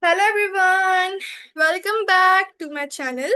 Hello everyone, welcome back to my channel.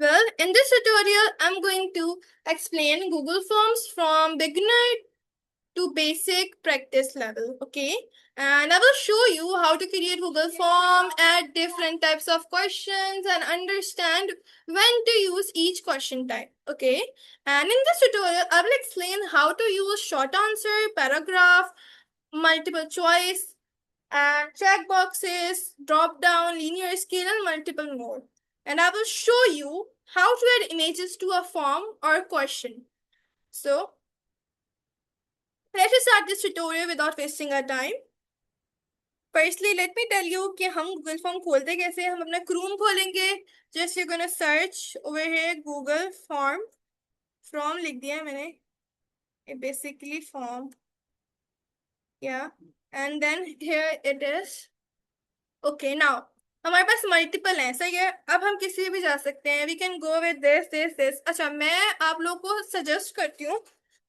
Well, in this tutorial, I'm going to explain Google Forms from beginner to basic practice level, okay? And I will show you how to create Google Form, add different types of questions and understand when to use each question type, okay? And in this tutorial, I will explain how to use short answer, paragraph, multiple choice, and check boxes, drop down, linear scale, and multiple more. And I will show you how to add images to a form or question. So let's start this tutorial without wasting our time. Firstly, let me tell you कि हम Google Form खोलते कैसे हैं. हम अपना Chrome खोलेंगे. Just you're gonna search over here Google Form. From लिख दिया है मैंने. Basically form. Yeah. And then here it is. Okay now हमारे पास मल्टीपल है. सही है. अब हम किसी भी जा सकते हैं. We can go with this. अच्छा, मैं आप लोग को सजेस्ट करती हूँ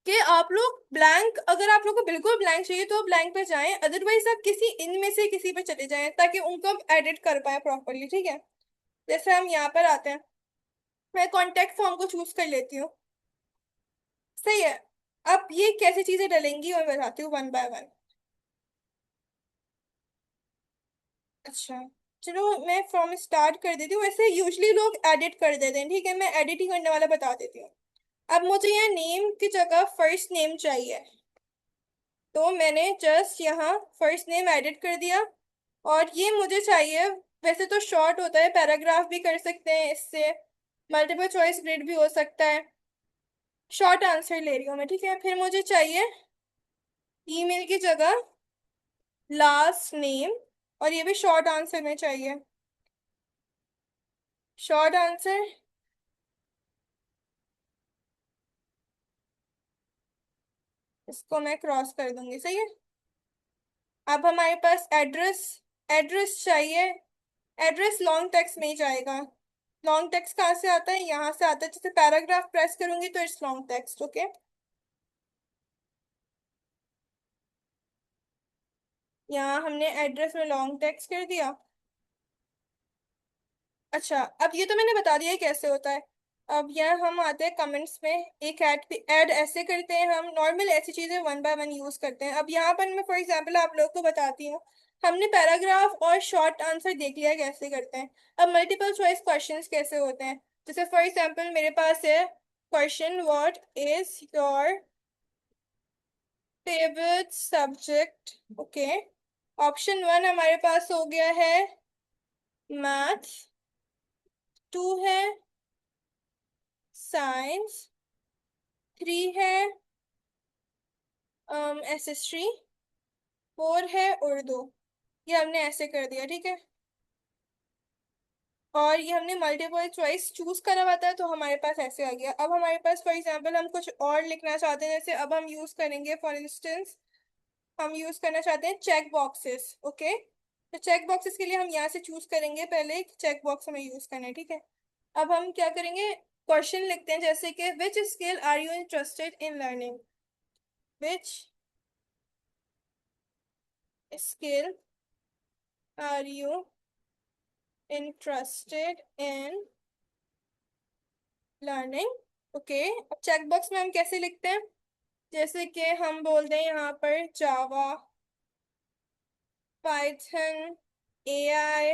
कि आप लोग ब्लैंक, अगर आप लोग को बिल्कुल ब्लैंक चाहिए तो ब्लैंक पे जाएं, अदरवाइज आप किसी इनमें से किसी पे चले जाएं ताकि उनको आप एडिट कर पाए प्रॉपरली. ठीक है. जैसे हम यहाँ पर आते हैं. मैं कॉन्टेक्ट फॉर्म को चूज कर लेती हूँ. सही है. अब ये कैसी चीजें डलेंगी और बताती हूँ वन बाय वन. अच्छा, चलो मैं फॉर्म स्टार्ट कर देती हूँ. वैसे यूजली लोग एडिट कर देते हैं. ठीक है, मैं एडिट ही करने वाला बता देती हूँ. अब मुझे यहाँ नेम की जगह फर्स्ट नेम चाहिए, तो मैंने जस्ट यहाँ फर्स्ट नेम एडिट कर दिया. और ये मुझे चाहिए. वैसे तो शॉर्ट होता है, पैराग्राफ भी कर सकते हैं इससे, मल्टीपल चॉइस ग्रिड भी हो सकता है. शॉर्ट आंसर ले रही हूँ मैं. ठीक है. फिर मुझे चाहिए ईमेल की जगह लास्ट नेम, और ये भी शॉर्ट आंसर में चाहिए. Short answer. इसको मैं क्रॉस कर दूंगी. सही है. अब हमारे पास एड्रेस. एड्रेस चाहिए. एड्रेस लॉन्ग टेक्स्ट में ही जाएगा. लॉन्ग टेक्स्ट कहाँ से आता है? यहाँ से आता है. जैसे पैराग्राफ प्रेस करूंगी तो इट्स लॉन्ग टेक्स्ट. ओके. यहाँ हमने एड्रेस में लॉन्ग टेक्स्ट कर दिया. अच्छा, अब ये तो मैंने बता दिया है कैसे होता है. अब यहाँ हम आते हैं कमेंट्स में. एक ऐड ऐसे करते हैं हम. नॉर्मल ऐसी चीजें वन बाय वन यूज करते हैं. अब यहाँ पर मैं फॉर एग्जांपल आप लोग को बताती हूँ. हमने पैराग्राफ और शॉर्ट आंसर देख लिया कैसे करते हैं. अब मल्टीपल चॉइस क्वेश्चंस कैसे होते हैं. जैसे फॉर एग्जांपल मेरे पास है question, what is your favourite subject. Okay. Option one हमारे पास हो गया है मैथ. टू है साइंस. थ्री है एसएसटी. फोर है उर्दू. ये हमने ऐसे कर दिया. ठीक है. और ये हमने मल्टीपल चॉइस चूज करा हुआ था तो हमारे पास ऐसे आ गया. अब हमारे पास फॉर एग्जांपल हम कुछ और लिखना चाहते हैं. जैसे अब हम यूज करेंगे फॉर इंस्टेंस, हम यूज करना चाहते हैं चेक बॉक्सेस. ओके. तो चेक बॉक्सेस के लिए हम यहाँ से चूज करेंगे. पहले एक चेक बॉक्स हमें यूज करना है. ठीक है. अब हम क्या करेंगे, क्वेश्चन लिखते हैं जैसे कि which skill are you interested in learning. Which skill are you interested in learning. Okay. अब चेक बॉक्स में हम कैसे लिखते हैं, जैसे कि हम बोल दें यहाँ पर जावा, पाइथन, एआई,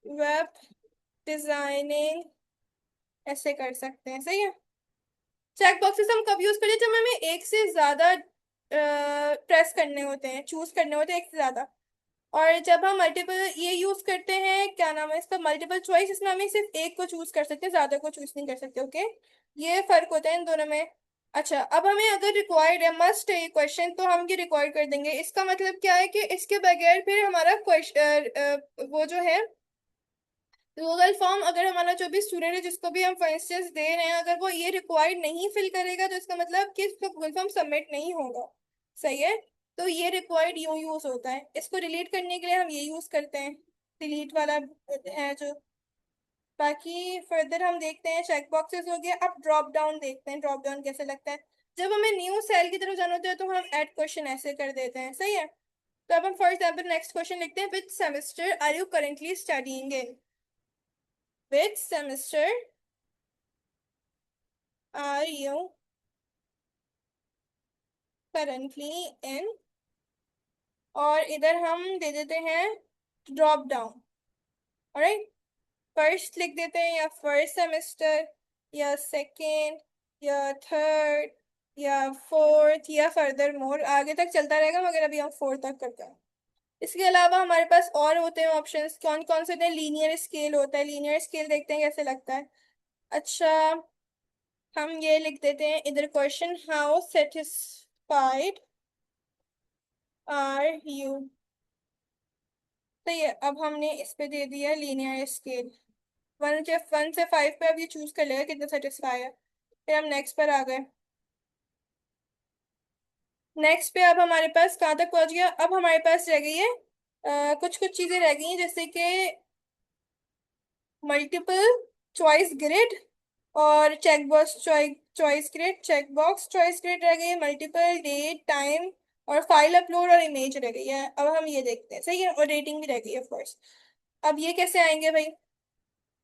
वेब डिजाइनिंग, ऐसे कर सकते हैं. सही है. चेक बॉक्सेस हम कब यूज करते हैं? जब हमें एक से ज्यादा प्रेस करने होते हैं, चूज करने होते हैं एक से ज्यादा. और जब हम मल्टीपल ये यूज करते हैं, क्या नाम है इसका, मल्टीपल चॉइस, इसमें हमें सिर्फ एक को चूज कर सकते हैं, ज्यादा को चूज नहीं कर सकते. ओके. ये फर्क होता है इन दोनों में. अच्छा, अब हमें अगर रिक्वायर्ड है, मस्ट है ये क्वेश्चन, तो हम ये रिक्वायर्ड कर देंगे. इसका मतलब क्या है कि इसके बगैर फिर हमारा क्वेश्चन वो जो है गूगल फॉर्म, अगर हमारा जो भी स्टूडेंट है जिसको भी हम फॉर इंस्टेंस दे रहे हैं, अगर वो ये रिक्वायर्ड नहीं फिल करेगा तो इसका मतलब कि इसको गूगल फॉर्म सबमिट नहीं होगा. सही है. तो ये रिक्वायर्ड यूज होता है. इसको डिलीट करने के लिए हम ये यूज करते हैं, डिलीट वाला है जो. बाकी फर्दर हम देखते हैं चेक बॉक्सेस हो गया. अब ड्रॉप डाउन देखते हैं. ड्रॉप डाउन कैसे लगता है. जब हमें न्यू सेल की तरफ जाना होता है तो हम ऐड क्वेश्चन ऐसे कर देते हैं. सही है. तो अब हम फॉर एग्जाम्पल नेक्स्ट क्वेश्चन लिखते हैं, which semester are you currently studying in? Which semester are you currently in, और इधर हम दे देते हैं ड्रॉप डाउन। ऑलराइट, फर्स्ट लिख देते हैं, या फर्स्ट सेमेस्टर, या सेकेंड, या थर्ड, या फोर्थ, या फर्दर मोर, आगे तक चलता रहेगा मगर अभी हम फोर्थ तक करते हैं। इसके अलावा हमारे पास और होते हैं ऑप्शंस, कौन कौन से होते हैं? लीनियर स्केल होता है, लीनियर स्केल देखते हैं कैसे लगता है। अच्छा, हम ये लिख देते हैं इधर question, how satisfied are you. तो ये अब हमने इस पे दे दिया लीनियर स्केल, 1 से 5 पे अब ये चूज कर लेगा कितना सेटिस्फाई है। फिर हम नेक्स्ट पर आ गए। नेक्स्ट पे अब हमारे पास कहाँ तक पहुंच गया? अब हमारे पास रह गई है कुछ कुछ चीजें रह गई हैं, जैसे कि मल्टीपल चॉइस ग्रिड और check box choice grid, check box choice grid रह गई है, मल्टीपल डेट टाइम और फाइल अपलोड और इमेज रह गई है। अब हम ये देखते हैं, सही है, और रेटिंग भी रह गई है ऑफ कोर्स। अब ये कैसे आएंगे भाई?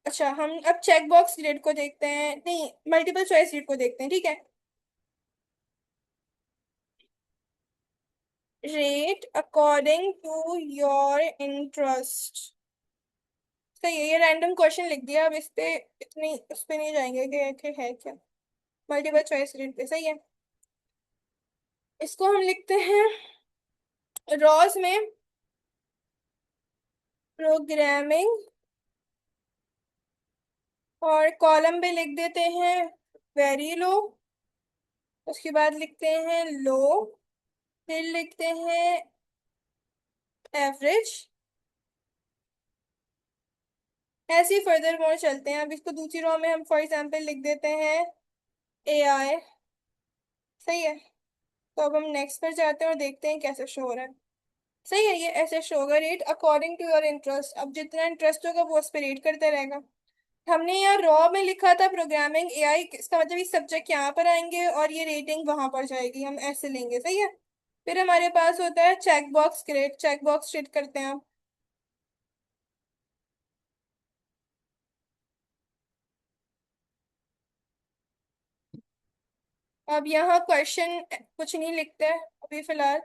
अच्छा, हम अब चेक बॉक्स ग्रिड को देखते हैं, नहीं, मल्टीपल चॉइस ग्रिड को देखते हैं, ठीक है। Rate according to your interest, सही है, ये रैंडम क्वेश्चन लिख दिया। अब इस पे इतनी उस पे नहीं जाएंगे कि आखिर है क्या। मल्टीपल चॉइस रीड पे, सही है। इसको हम लिखते हैं रॉज में प्रोग्रामिंग, और कॉलम पे लिख देते हैं वेरी लो, उसके बाद लिखते हैं लो, फिर लिखते हैं एवरेज, ऐसे ही फर्दर मोर चलते हैं। अब इसको दूसरी रो में हम फॉर एग्जांपल लिख देते हैं एआई, सही है। तो अब हम नेक्स्ट पर जाते हैं और देखते हैं कैसे शो हो रहा है। सही है, ये ऐसे शो होगा, rate according to your interest. अब जितना इंटरेस्ट होगा वो उस पर रेट करते रहेगा। हमने यहाँ रॉ में लिखा था प्रोग्रामिंग एआई, इसका मतलब ये सब्जेक्ट यहाँ पर आएंगे और ये रेटिंग वहां पर जाएगी, हम ऐसे लेंगे, सही है। फिर हमारे पास होता है check box grade, check box grade करते हैं हम। अब यहाँ क्वेश्चन कुछ नहीं लिखते हैं अभी फिलहाल,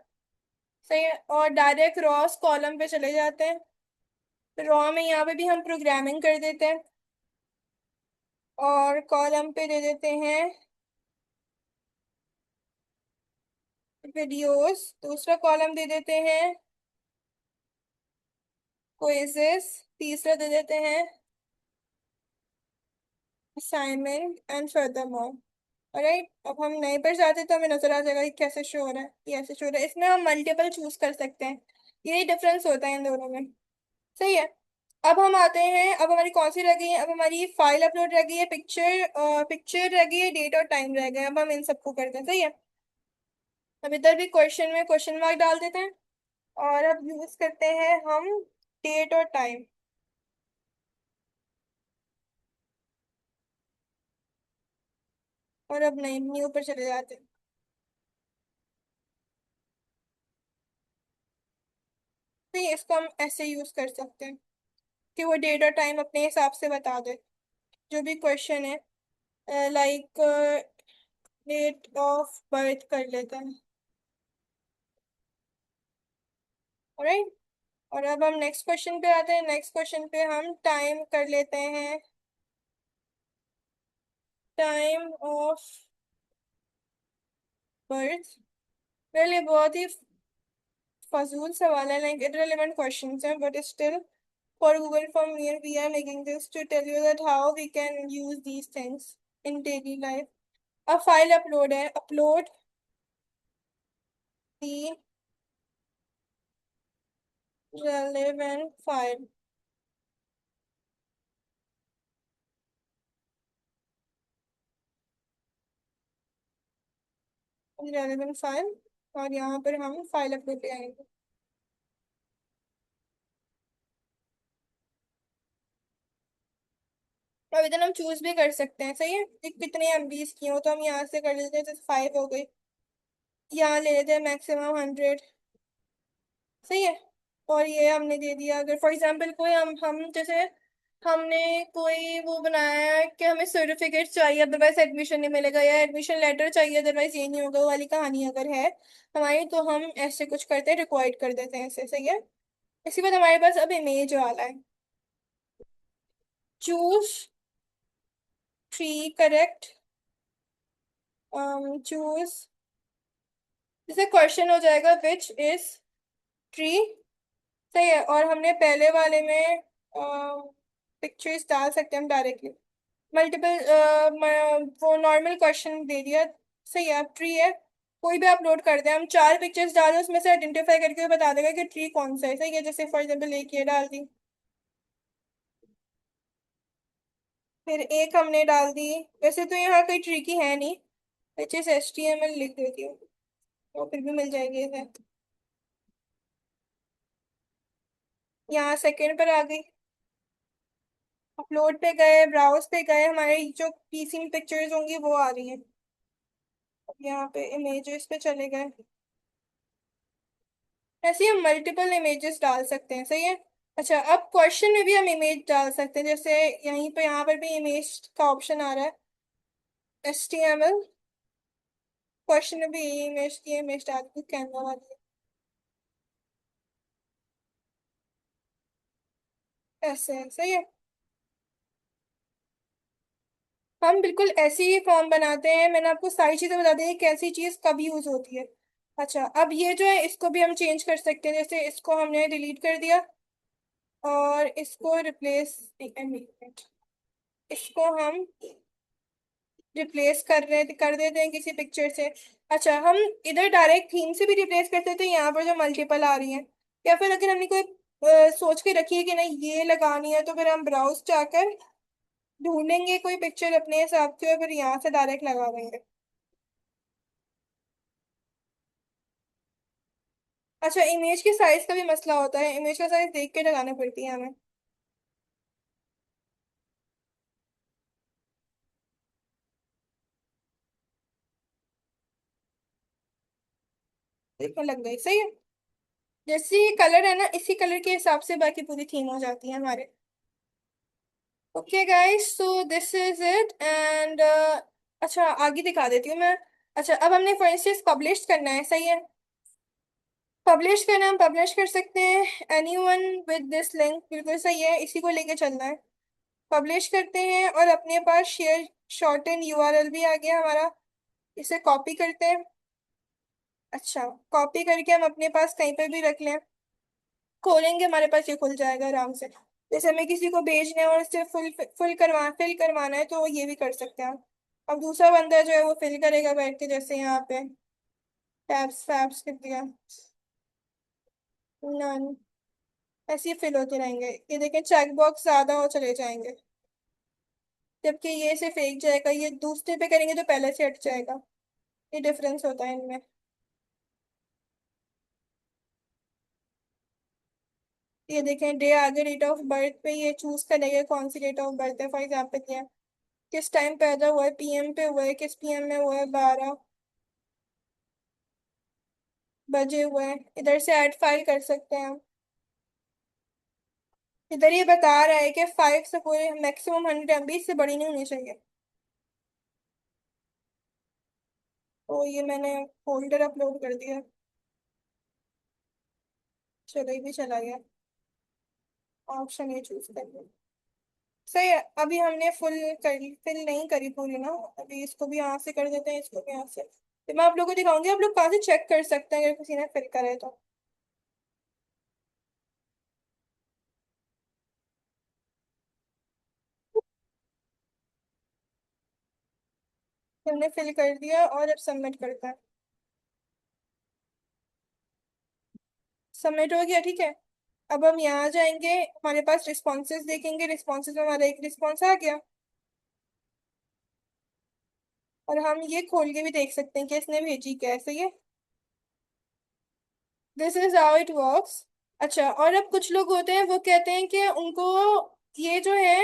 सही है, और डायरेक्ट रॉस कॉलम पे चले जाते हैं। रॉ में यहाँ पे भी हम प्रोग्रामिंग कर देते हैं, और कॉलम पे दे देते हैं वीडियोस, दूसरा कॉलम दे देते हैं क्विजेस, तीसरा दे देते हैं असाइनमेंट एंड फर्दरमोर। ऑलराइट, अब हम नए पर जाते हैं तो हमें नजर आ जाएगा कि कैसे शो हो रहा है, ये ऐसे शो हो रहा है। इसमें हम मल्टीपल चूज कर सकते हैं, यही डिफरेंस होता है इन दोनों में, सही है। अब हम आते हैं, अब हमारी कौन सी रह गई है? अब हमारी फाइल अपलोड रह गई है, पिक्चर पिक्चर रह गई है, डेट और टाइम रह गए। अब हम इन सबको करते हैं, सही है। अब इधर भी क्वेश्चन में क्वेश्चन मार्क डाल देते हैं, और अब यूज करते हैं हम डेट और टाइम। और अब नई न्यू पर चले जाते हैं। तो ये इसको हम ऐसे यूज कर सकते हैं कि वो डेट और टाइम अपने हिसाब से बता दे, जो भी क्वेश्चन है, लाइक डेट ऑफ बर्थ कर लेते हैं। ऑलराइट, और अब हम नेक्स्ट क्वेश्चन पे आते हैं। नेक्स्ट क्वेश्चन पे हम टाइम कर लेते हैं, टाइम ऑफ बर्थ। वेल, ये बहुत ही फजूल सवाल है, लाइक irrelevant questions है, but still for Google Form we are making this to tell you that how we can use these things in daily life. अब फाइल अपलोड है, upload दी relevant file, relevant file, और यहाँ पर हम file upload पे आएंगे। अब इधर हम चूज भी कर सकते हैं, सही है, कि कितने MBs की हो, तो हम यहाँ से कर लेते हैं, जैसे 5 हो गई, यहाँ ले लेते हैं मैक्सिमम 100। सही है। और ये हमने दे दिया, अगर फॉर एग्जांपल कोई हम जैसे हमने कोई वो बनाया है कि हमें सर्टिफिकेट चाहिए अदरवाइज एडमिशन नहीं मिलेगा, या एडमिशन लेटर चाहिए अदरवाइज ये नहीं होगा, वो वाली कहानी अगर है हमारी, तो हम ऐसे कुछ करते हैं, रिक्वायर्ड कर देते हैं ऐसे। सही है। इसी बात हमारे पास अब इमेज वाला है। Choose tree correct. चूज, जैसे क्वेश्चन हो जाएगा विच इज ट्री। सही है। और हमने पहले वाले में पिक्चर्स डाल सकते हैं हम डायरेक्टली, मल्टीपल वो नॉर्मल क्वेश्चन दे दिया। सही है। अब ट्री है, कोई भी अपलोड कर दे, हम चार पिक्चर्स डालें उसमें से आइडेंटिफाई करके वो बता देगा कि ट्री कौन सा है। सही है। जैसे फॉर एग्जाम्पल एक ये डाल दी, फिर एक हमने डाल दी। वैसे तो यहाँ कोई ट्री की है नहीं, HSHTML लिख देती हूँ तो फिर भी मिल जाएगी इसे। यहाँ सेकंड पर आ गई, अपलोड पे गए, ब्राउज पे गए, हमारे जो पीसी में पिक्चर्स होंगी वो आ रही है। अब यहाँ पे इमेजेस पे चले गए, ऐसे ही हम मल्टीपल इमेजेस डाल सकते हैं। सही है। अच्छा, अब क्वेश्चन में भी हम इमेज डाल सकते हैं, जैसे यहीं पे यहाँ पर भी इमेज का ऑप्शन आ रहा है, HTML। क्वेश्चन में भी यही इमेज की इमेज डाल दी, कैनवा वाली। ऐसे है। सही है। हम बिल्कुल ऐसी ही फॉर्म बनाते हैं, मैंने आपको सारी चीजें बता दी है कैसी चीज कब यूज होती है। अच्छा, अब ये जो है इसको भी हम चेंज कर सकते हैं, जैसे इसको हमने डिलीट कर दिया और इसको रिप्लेस, इसको हम रिप्लेस कर देते हैं किसी पिक्चर से। अच्छा, हम इधर डायरेक्ट थीम से भी रिप्लेस कर देते हैं, यहाँ पर जो मल्टीपल आ रही है। या फिर अगर हमने कोई सोच के रखी है कि नहीं ये लगानी है, तो फिर हम ब्राउज जाकर ढूंढेंगे कोई पिक्चर अपने हिसाब से और फिर यहाँ से डायरेक्ट लगा देंगे। अच्छा, इमेज की साइज का भी मसला होता है, इमेज का साइज देख के लगानी पड़ती है हमें। देखने लग गई। सही है। जैसे कलर है ना, इसी कलर के हिसाब से बाकी पूरी थीम हो जाती है हमारे। Okay guys, so this is it and अच्छा आगे दिखा देती हूँ मैं। अच्छा, अब हमने फॉर इंस्टेंस पब्लिश करना है। सही है। पब्लिश करना, हम पब्लिश कर सकते हैं एनीवन विद दिस लिंक, बिल्कुल सही है, इसी को लेके चलना है। पब्लिश करते हैं और अपने पास शेयर शॉर्टन यूआरएल भी आ गया हमारा, इसे कॉपी करते हैं। अच्छा, कॉपी करके हम अपने पास कहीं पर भी रख लें, खोलेंगे हमारे पास ये खुल जाएगा आराम से। जैसे हमें किसी को भेजना है और इससे फिल करवाना है तो ये भी कर सकते हैं हम। अब दूसरा बंदा जो है वो फिल करेगा बैठ के, जैसे यहाँ पे टैब्स फैब्स कर दिया, नन, ऐसे ही फिल होते रहेंगे। ये देखें चेक बॉक्स ज्यादा हो चले जाएंगे, जबकि ये सिर्फ एक जाएगा, ये दूसरे पे करेंगे तो पहले से हट जाएगा। ये डिफरेंस होता है इनमें। ये देखें डे आगे डेट ऑफ बर्थ पे ये चूज करेगा कौन सी डेट ऑफ बर्थ है। फॉर एग्जाम्पल ये किस टाइम पैदा हुआ है, PM पे हुआ है, किस PM में हुआ है, 12 बजे हुआ है। इधर से ऐड फाइल कर सकते हैं हम। इधर ये बता रहा है कि 5 से पूरे मैक्सिमम 100 MB, इससे बड़ी नहीं होनी चाहिए। तो ये मैंने फोल्डर अपलोड कर दिया, चलो ये भी चला गया। ऑप्शन ये चूज कर लिया। सही है। अभी हमने फिल नहीं करी पूरी ना, अभी इसको भी यहाँ से कर देते हैं, इसको भी यहाँ से। फिर मैं आप लोगों को दिखाऊंगी, आप लोग कहाँ से चेक कर सकते हैं अगर किसी ने फिल करे तो। हमने फिल कर दिया और अब सबमिट करता है। सबमिट हो गया। ठीक है। अब हम यहाँ जाएंगे, हमारे पास रिस्पॉन्सेज देखेंगे, रिस्पॉन्सेज में हमारा एक रिस्पॉन्स आ गया और हम ये खोल के भी देख सकते हैं कि इसने भेजी क्या है। सही है। This is how it works. अच्छा, और अब कुछ लोग होते हैं वो कहते हैं कि उनको ये जो है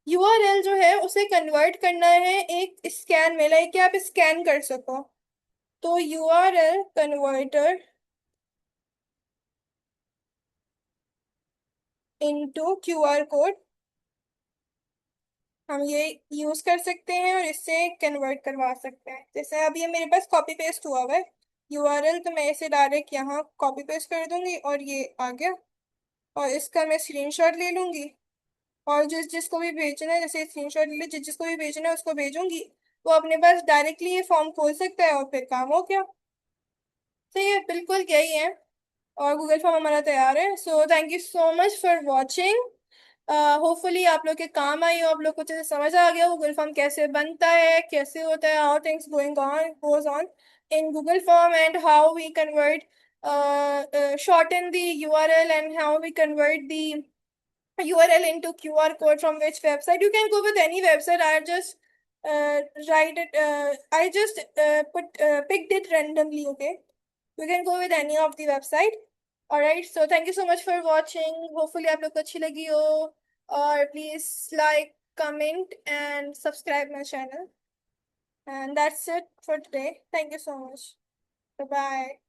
URL जो है उसे कन्वर्ट करना है एक स्कैन में, लाइक कि आप स्कैन कर सको। तो URL converter into QR code, हम ये यूज कर सकते हैं और इससे कन्वर्ट करवा सकते हैं। जैसे अब ये मेरे पास कॉपी पेस्ट हुआ हुआ है यूआरएल, तो मैं इसे डायरेक्ट यहाँ कॉपी पेस्ट कर दूंगी और ये आ गया। और इसका मैं स्क्रीनशॉट ले लूंगी और जिस जिसको भी भेजना है, जैसे स्क्रीनशॉट ले ली, जिस जिसको भी भेजना है उसको भेजूंगी, वो अपने पास डायरेक्टली ये फॉर्म खोल सकता है और फिर काम हो गया। सही है, बिल्कुल यही है। और गूगल फॉर्म हमारा तैयार है। So thank you so much for watching. Hopefully आप लोग के काम आई हो, आप लोग को अच्छे से समझ आ गया गूगल फॉर्म कैसे बनता है, कैसे होता है, how things going on goes on in Google form, and how we convert shorten the URL, and how we convert the URL into QR code from which website. You can go with any website. I just write it. I just picked it randomly. Okay, you can go with any of the website. All right. So thank you so much for watching. Hopefully आप लोग को अच्छी लगी हो, और please like, comment and subscribe my channel. And that's it for today. Thank you so much. Bye bye.